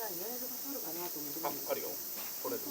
やれる場所あるかなと思って。あるよ。これで。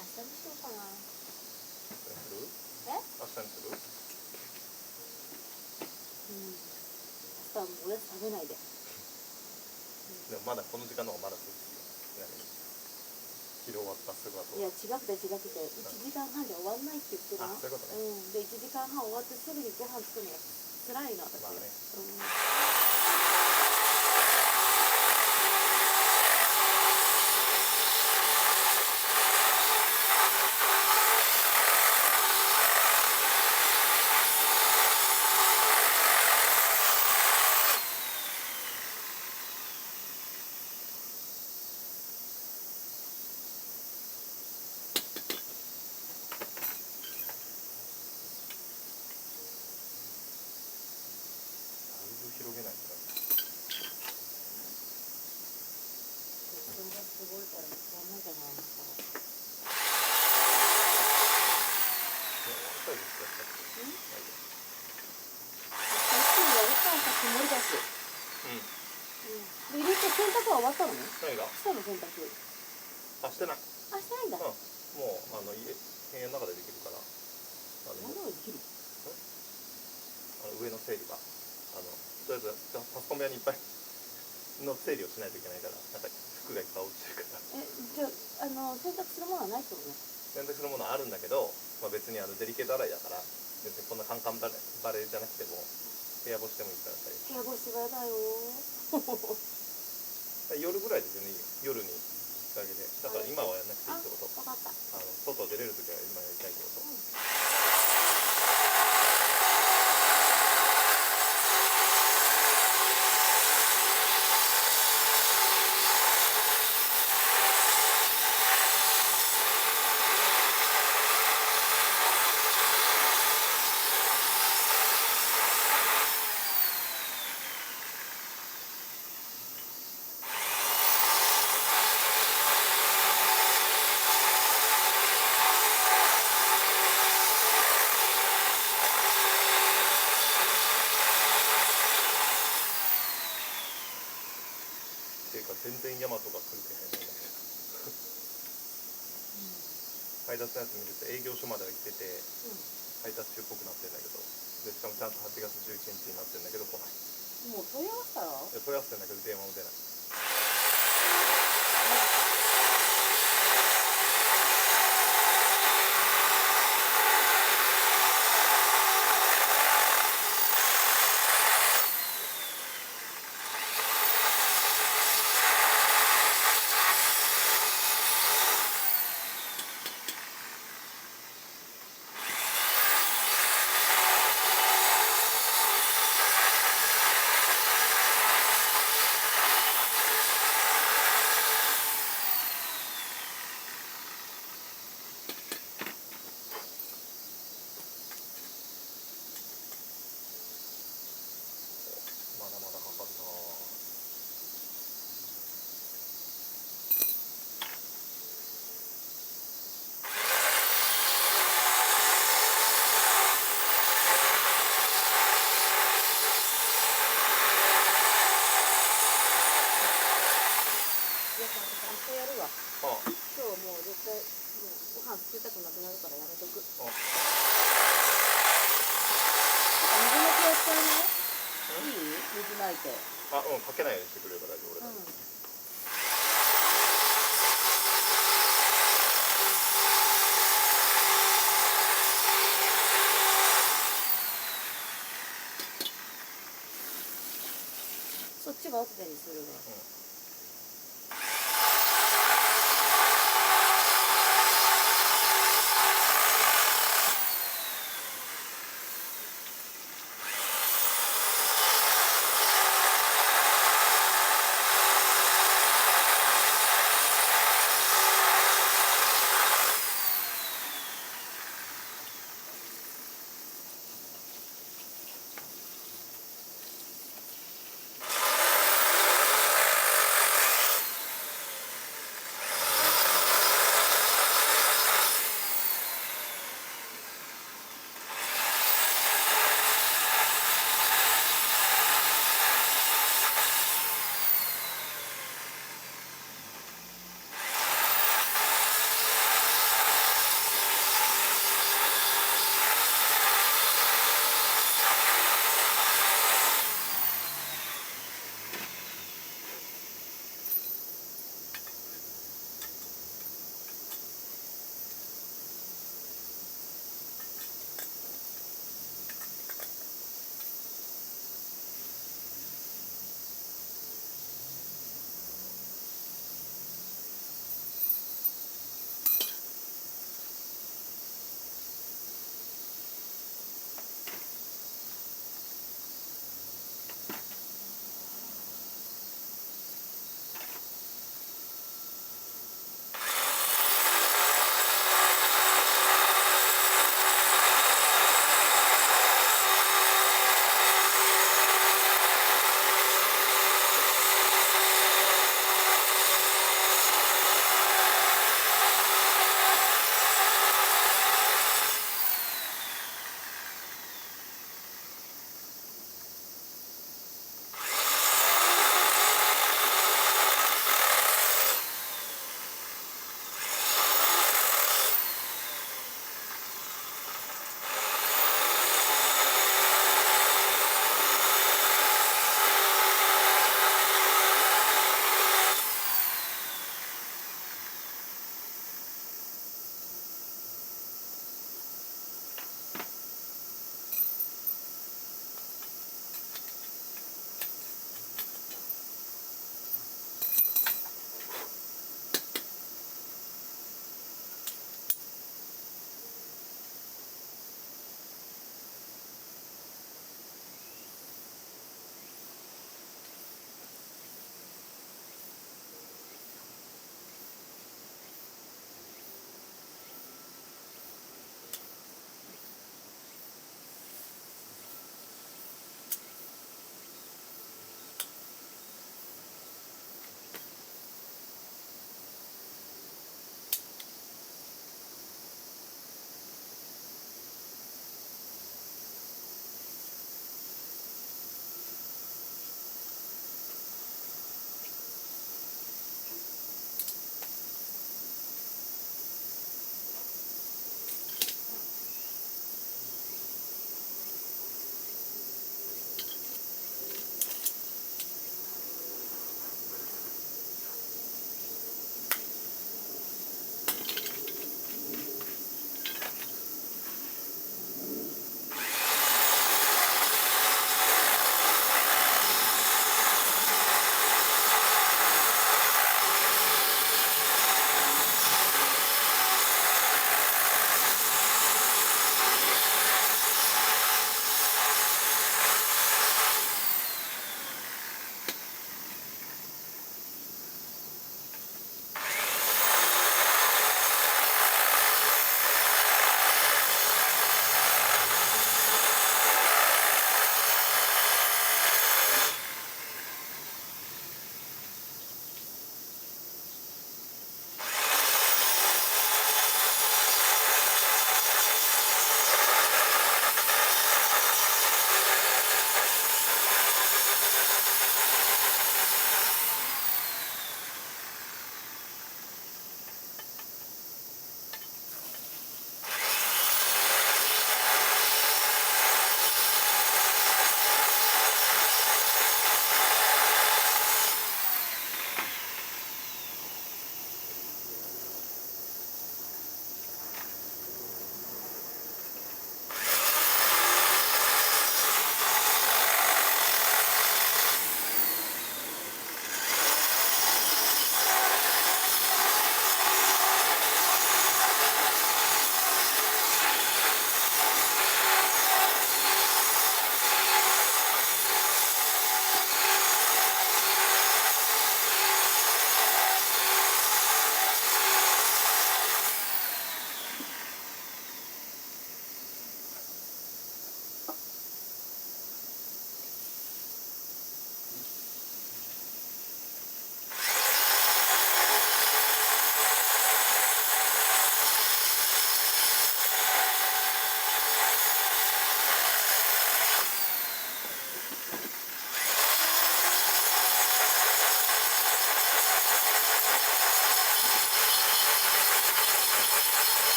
明日にしようかな。明日にする？明日はもうおやつ食べないで。でもまだこの時間の方がまだ涼しいよ。昼終わったすぐ後。いや違くて1時間半で終わんないって言ってるの。そういうことね。で1時間半終わってすぐにご飯作るのが辛いの私。まあね。広げないから。それがすごいからやんなきゃならないから。やるからさ、曇りだし。入れて洗濯は終わったのね。何が？したの洗濯。してない。してないんだ。もう部屋の中でできるから。何ができる？上の整理がとりあえずパソコン部屋にいっぱいの整理をしないといけないから、なんか服がいっぱい落ちてるから。じゃあ洗濯するものはないってことね。洗濯するものはあるんだけど、別にデリケート洗いだから、別にこんなカンカンバレじゃなくても部屋干しでもいいからさ。部屋干しはやだよ夜ぐらいで全然いいよ。夜に日陰で。だから今はやんなくていいってこと。分かった。外出れるときは今やりたいってこと。全然ヤマトが来る気配ないんだけど配達のやつ見ると営業所までは行ってて、配達中っぽくなってるんだけど、でしかもちゃんと8月11日になってるんだけど来ない。もう問い合わせたら？問い合わせてんだけど電話も出ない。さんと散歩やるわ。あ今日もう絶対もうご飯作りたくなくなるからやめとく。水の気を使わない？いい？水まいて。かけないようにしてくれれば大丈夫。俺大丈夫。そっちもオッケーにするね。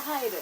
入る。